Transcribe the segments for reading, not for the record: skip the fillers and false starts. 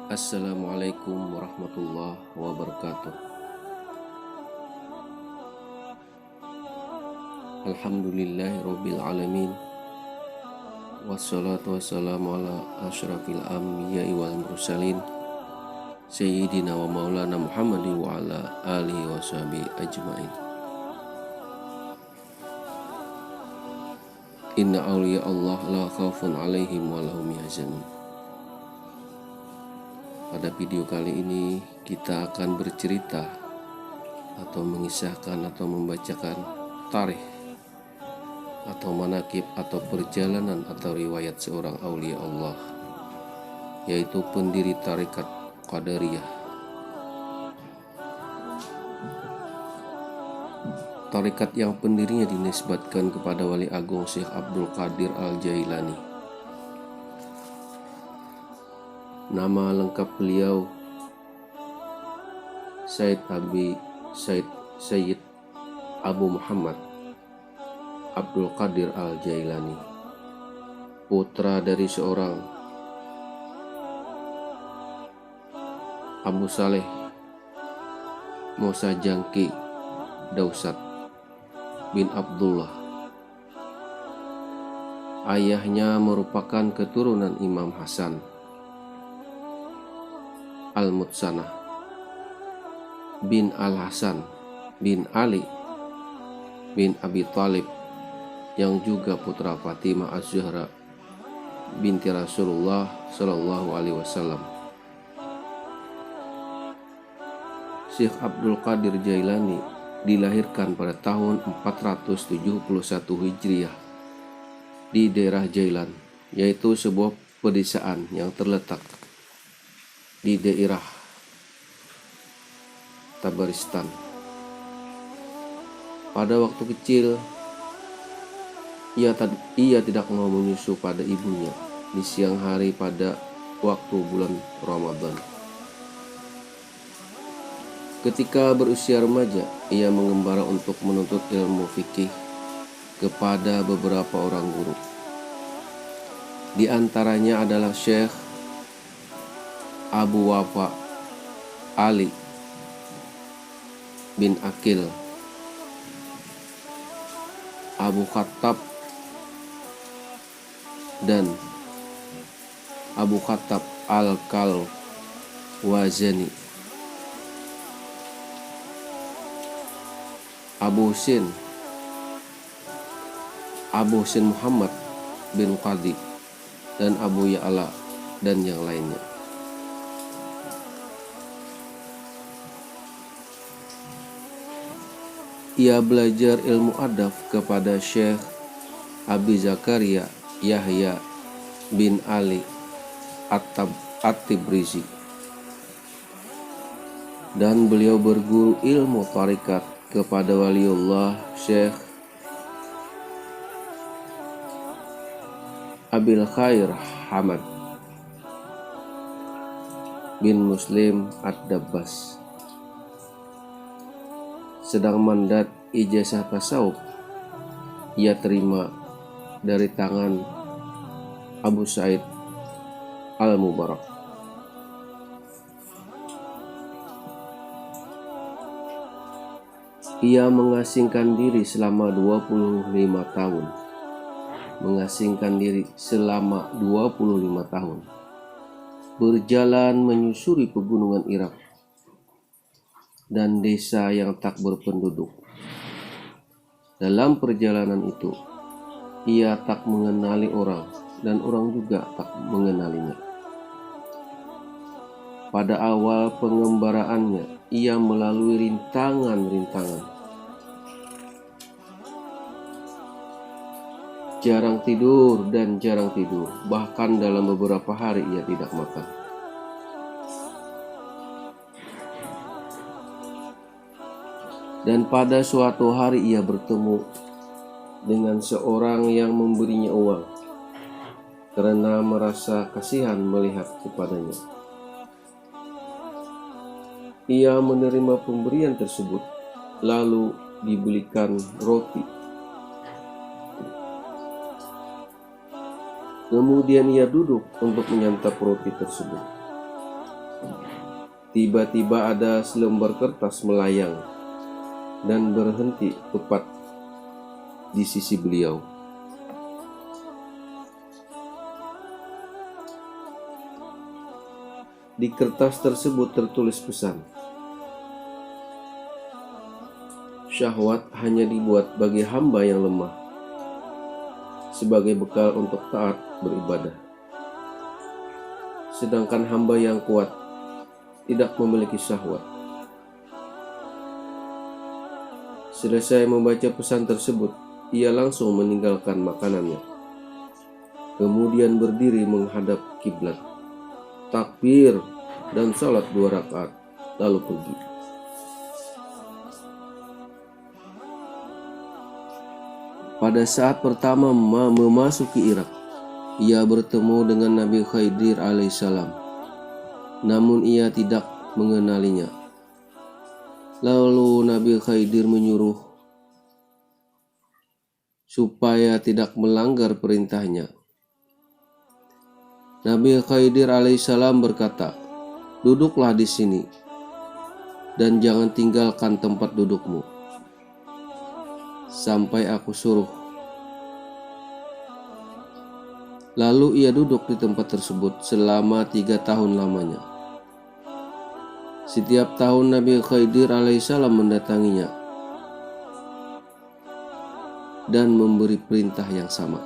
Assalamualaikum warahmatullahi wabarakatuh. Alhamdulillahi alamin. Wassalatu wassalamu ala asyrafil anbiya'i wal mursalin Sayyidina wa maulana Muhammadin wa ala alihi wa sahbihi ajma'in. Inna awliya Allah la khawfun alaihim wa lahum yahzanun. Pada video kali ini kita akan bercerita atau mengisahkan atau membacakan tarikh atau manakib atau perjalanan atau riwayat seorang aulia Allah, yaitu pendiri tarekat Qadariyah. Tarekat yang pendirinya dinisbatkan kepada Wali Agung Syekh Abdul Qadir Al-Jailani. Nama lengkap beliau Sayyid Abu Muhammad Abdul Qadir Al-Jailani, putra dari seorang Abu Saleh Musa Jangki Dausat bin Abdullah. Ayahnya merupakan keturunan Imam Hasan Al-Mutsanah bin Al-Hasan bin Ali bin Abi Thalib, yang juga putra Fatimah Az-Zahra binti Rasulullah Shallallahu Alaihi Wasallam. Syekh Abdul Qadir Jailani dilahirkan pada tahun 471 Hijriah di daerah Jailan, yaitu sebuah pedesaan yang terletak di daerah Tabaristan. Pada waktu kecil, ia tidak mau menyusu pada ibunya di siang hari pada waktu bulan Ramadan. Ketika berusia remaja, ia mengembara untuk menuntut ilmu fikih kepada beberapa orang guru. Di antaranya adalah Syekh Abu Wafa Ali bin Akil, Abu Khattab dan Abu Khattab Al-Kalwazani, Abu Husin Muhammad bin Qadi, dan Abu Ya'la dan yang lainnya. Ia belajar ilmu adab kepada Syekh Abi Zakaria Yahya bin Ali At-Tibrizi, dan beliau berguru ilmu tarikat kepada Waliullah Syekh Abil Khair Hamad bin Muslim Ad-Dabbas. Sedang mandat ijazah tasawuf ia terima dari tangan Abu Sa'id Al-Mubarak. Ia mengasingkan diri selama 25 tahun. Berjalan menyusuri pegunungan Irak dan desa yang tak berpenduduk. Dalam perjalanan itu, ia tak mengenali orang dan orang juga tak mengenalinya. Pada awal pengembaraannya, ia melalui rintangan-rintangan. Jarang tidur, bahkan dalam beberapa hari ia tidak makan. Dan pada suatu hari ia bertemu dengan seorang yang memberinya uang karena merasa kasihan melihat kepadanya. Ia menerima pemberian tersebut, lalu dibelikan roti. Kemudian ia duduk untuk menyantap roti tersebut. tiba-tiba ada selembar kertas melayang dan berhenti tepat di sisi beliau. Di kertas tersebut tertulis pesan, syahwat hanya dibuat bagi hamba yang lemah, sebagai bekal untuk taat beribadah. Sedangkan hamba yang kuat tidak memiliki syahwat. Selesai membaca pesan tersebut, ia langsung meninggalkan makanannya. Kemudian berdiri menghadap kiblat, takbir dan salat 2 rakaat, lalu pergi. Pada saat pertama memasuki Irak, ia bertemu dengan Nabi Khidir alaihissalam, namun ia tidak mengenalinya. Lalu Nabi Khidir menyuruh supaya tidak melanggar perintahnya. Nabi Khidir alaihissalam berkata, "Duduklah di sini dan jangan tinggalkan tempat dudukmu sampai aku suruh." Lalu ia duduk di tempat tersebut selama 3 tahun lamanya. Setiap tahun Nabi Khidir alaihissalam mendatanginya dan memberi perintah yang sama.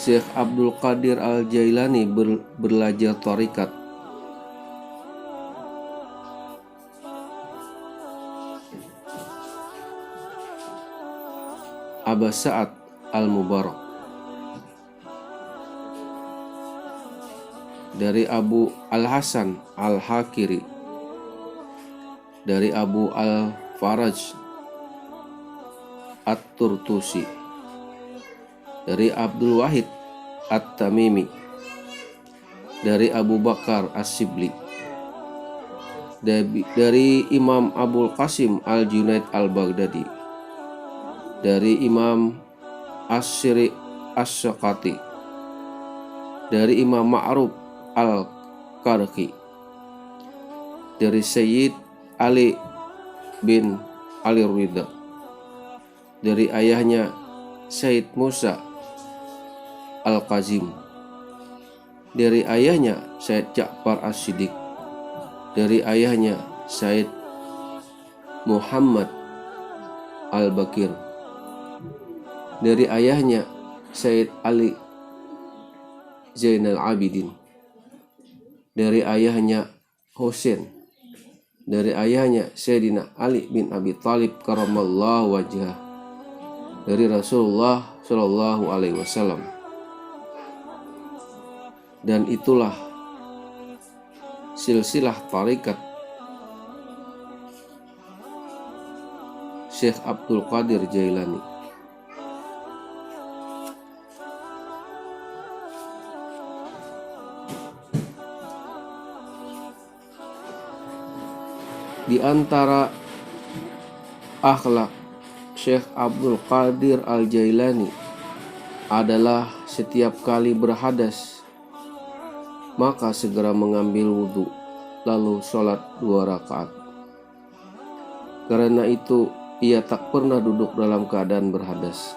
Syekh Abdul Qadir Al-Jailani belajar tarikat. Aba Sa'ad Al-Mubarak dari Abu Al-Hasan Al-Hakiri, dari Abu Al-Faraj At-Turtusi, dari Abdul Wahid At-Tamimi, dari Abu Bakar As-Sibli, dari Imam Abul Qasim Al-Junaid Al-Baghdadi, dari Imam As-Syiri As-Syaqati, dari Imam Ma'ruf Al-Qarqi, dari Sayyid Ali bin Ali Ridha, dari ayahnya Sayyid Musa Al-Qazim, dari ayahnya Sayyid Ja'far As-Siddiq, dari ayahnya Sayyid Muhammad Al-Bakir, dari ayahnya Sayyid Ali Zainal Abidin, dari ayahnya Husain, dari ayahnya Sayyidina Ali bin Abi Thalib karamallahu wajhah, dari Rasulullah Shallallahu Alaihi Wasallam. Dan itulah silsilah tarikat Syekh Abdul Qadir Jailani. Di antara akhlak Syekh Abdul Qadir Al-Jailani adalah setiap kali berhadas maka segera mengambil wudhu lalu sholat 2 rakaat. Karena itu ia tak pernah duduk dalam keadaan berhadas.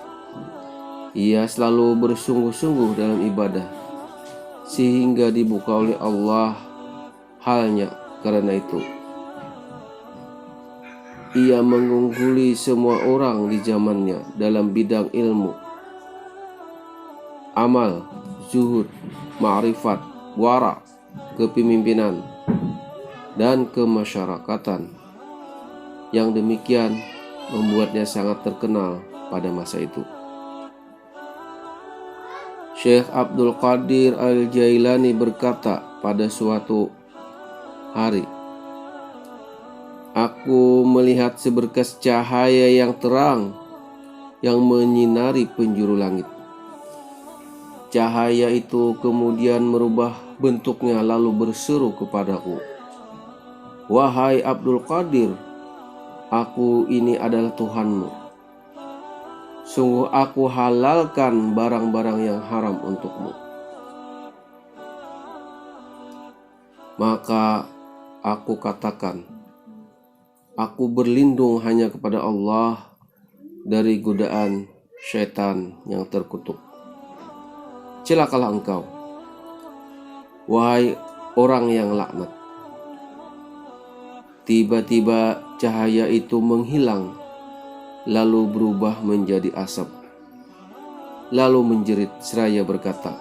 Ia selalu bersungguh-sungguh dalam ibadah sehingga dibuka oleh Allah halnya. Karena itu ia mengungguli semua orang di zamannya dalam bidang ilmu, amal, zuhud, ma'rifat, wara, kepemimpinan, dan kemasyarakatan. Yang demikian membuatnya sangat terkenal pada masa itu. Syekh Abdul Qadir Al-Jailani berkata pada suatu hari, "Aku melihat seberkas cahaya yang terang yang menyinari penjuru langit. Cahaya itu kemudian merubah bentuknya lalu berseru kepadaku, 'Wahai Abdul Qadir, Aku ini adalah Tuhanmu. Sungguh aku halalkan barang-barang yang haram untukmu. Maka aku katakan, aku berlindung hanya kepada Allah dari godaan syaitan yang terkutuk. Celakalah engkau, wahai orang yang laknat. Tiba-tiba cahaya itu menghilang, lalu berubah menjadi asap. Lalu menjerit seraya berkata,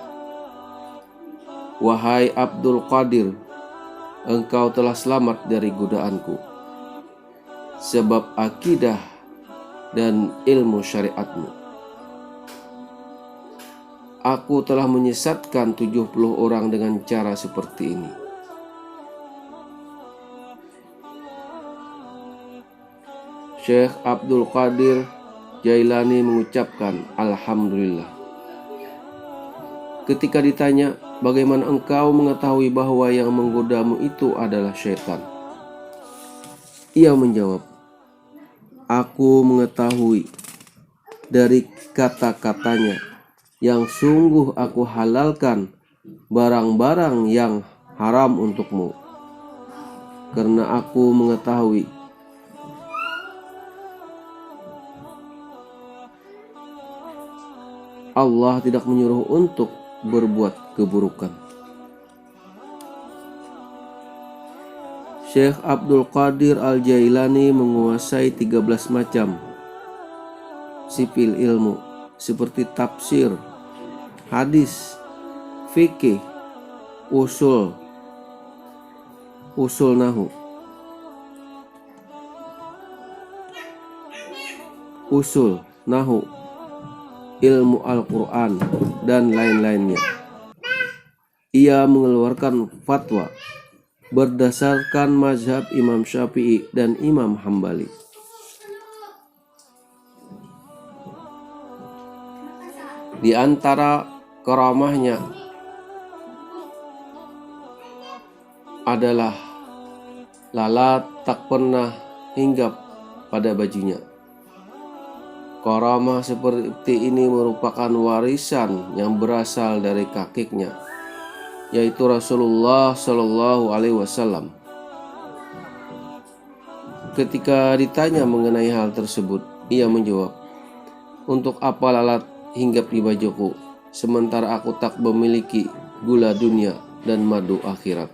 wahai Abdul Qadir, engkau telah selamat dari godaanku, sebab akidah dan ilmu syariatmu. Aku telah menyesatkan 70 orang dengan cara seperti ini. Syekh Abdul Qadir Jailani mengucapkan Alhamdulillah. Ketika ditanya, bagaimana engkau mengetahui bahwa yang menggodamu itu adalah syaitan? Ia menjawab, aku mengetahui dari kata-katanya yang sungguh aku halalkan barang-barang yang haram untukmu. Karena aku mengetahui Allah tidak menyuruh untuk berbuat keburukan. Syekh Abdul Qadir Al-Jailani menguasai 13 macam sipil ilmu seperti tafsir, hadis, fikih, usul nahu, ilmu Al-Quran, dan lain-lainnya. Ia mengeluarkan fatwa berdasarkan mazhab Imam Syafi'i dan Imam Hambali. Di antara karamahnya adalah lalat tak pernah hinggap pada bajunya. Karamah seperti ini merupakan warisan yang berasal dari kakeknya, yaitu Rasulullah Shallallahu Alaihi Wasallam. Ketika ditanya mengenai hal tersebut, ia menjawab, untuk apa lalat hinggap di bajuku, sementara aku tak memiliki gula dunia dan madu akhirat.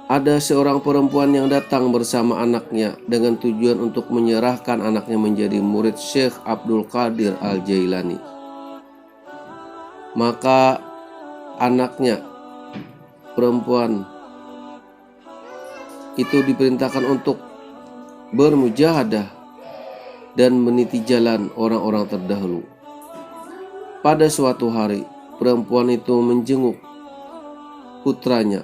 Ada seorang perempuan yang datang bersama anaknya dengan tujuan untuk menyerahkan anaknya menjadi murid Syekh Abdul Qadir Al-Jailani. Maka anaknya perempuan itu diperintahkan untuk bermujahadah dan meniti jalan orang-orang terdahulu. Pada suatu hari, perempuan itu menjenguk putranya.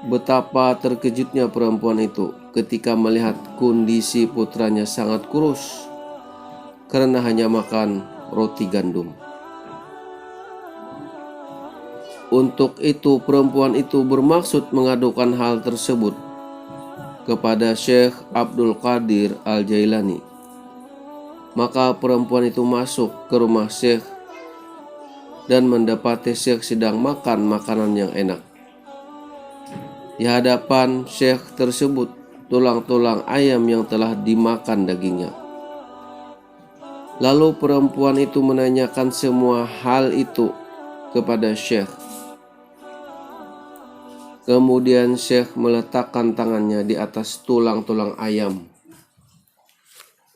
Betapa terkejutnya perempuan itu ketika melihat kondisi putranya sangat kurus karena hanya makan roti gandum. Untuk itu perempuan itu bermaksud mengadukan hal tersebut kepada Syekh Abdul Qadir Al-Jailani. Maka perempuan itu masuk ke rumah Syekh dan mendapati Syekh sedang makan makanan yang enak. Di hadapan Syekh tersebut tulang-tulang ayam yang telah dimakan dagingnya. Lalu perempuan itu menanyakan semua hal itu kepada Syekh. Kemudian Syekh meletakkan tangannya di atas tulang-tulang ayam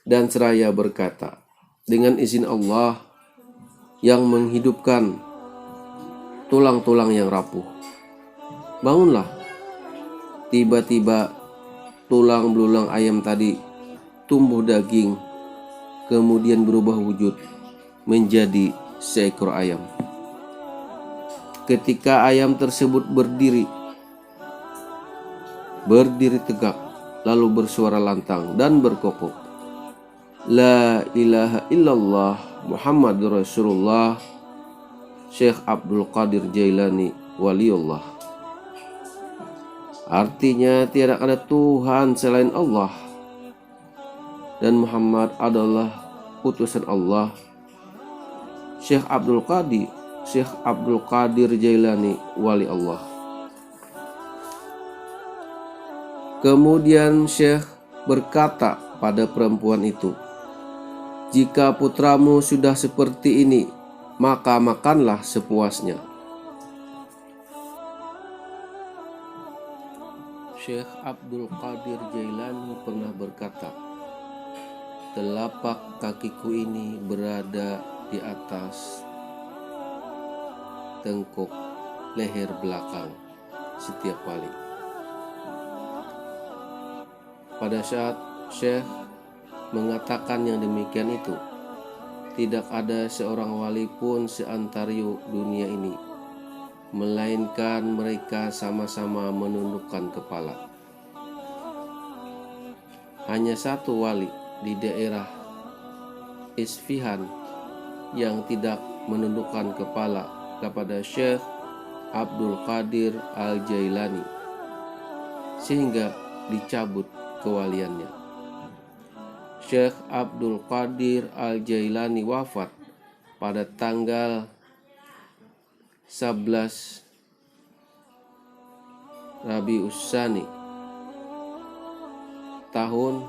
dan seraya berkata, dengan izin Allah yang menghidupkan tulang-tulang yang rapuh, bangunlah. Tiba-tiba tulang belulang ayam tadi tumbuh daging, kemudian berubah wujud menjadi seekor ayam. Ketika ayam tersebut berdiri tegak, lalu bersuara lantang dan berkokok, La ilaha illallah Muhammadur Rasulullah Syekh Abdul Qadir Jailani Waliullah. Artinya tiada ada Tuhan selain Allah, dan Muhammad adalah utusan Allah. Syekh Abdul Qadir Jailani, wali Allah. Kemudian Syekh berkata pada perempuan itu, "Jika putramu sudah seperti ini, maka makanlah sepuasnya." Syekh Abdul Qadir Jailani pernah berkata, "Telapak kakiku ini berada di atas tengkuk leher belakang setiap kali." Pada saat Syekh mengatakan yang demikian itu, tidak ada seorang wali pun seantara dunia ini, melainkan mereka sama-sama menundukkan kepala. Hanya satu wali di daerah Isfihan yang tidak menundukkan kepala kepada Syekh Abdul Qadir Al-Jailani, sehingga dicabut kewaliannya. Syekh Abdul Qadir Al-Jailani wafat pada tanggal 11 Rabiul Tsani tahun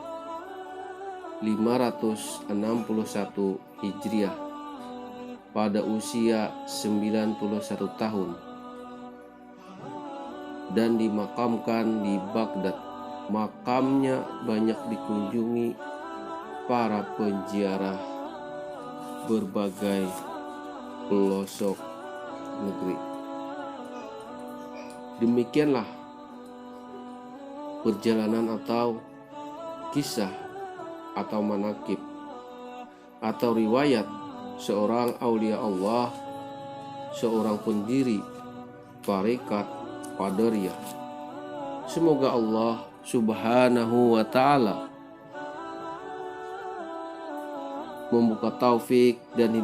561 Hijriah pada usia 91 tahun dan dimakamkan di Baghdad. Makamnya banyak dikunjungi para penziarah berbagai pelosok negeri. Demikianlah perjalanan atau kisah atau manaqib atau riwayat seorang aulia Allah, seorang pendiri tarekat Qadariyah. Semoga Allah Subhanahu wa ta'ala membuka taufik dan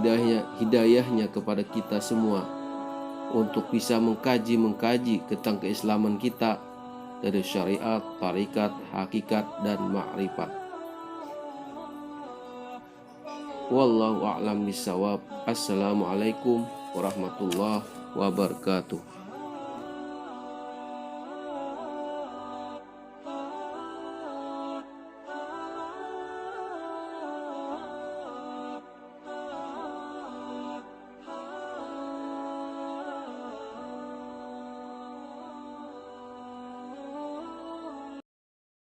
hidayahnya kepada kita semua untuk bisa mengkaji tentang keislaman kita dari syariat, tarekat, hakikat, dan ma'rifat. Wallahu a'lam bishawab. Assalamualaikum warahmatullahi wabarakatuh.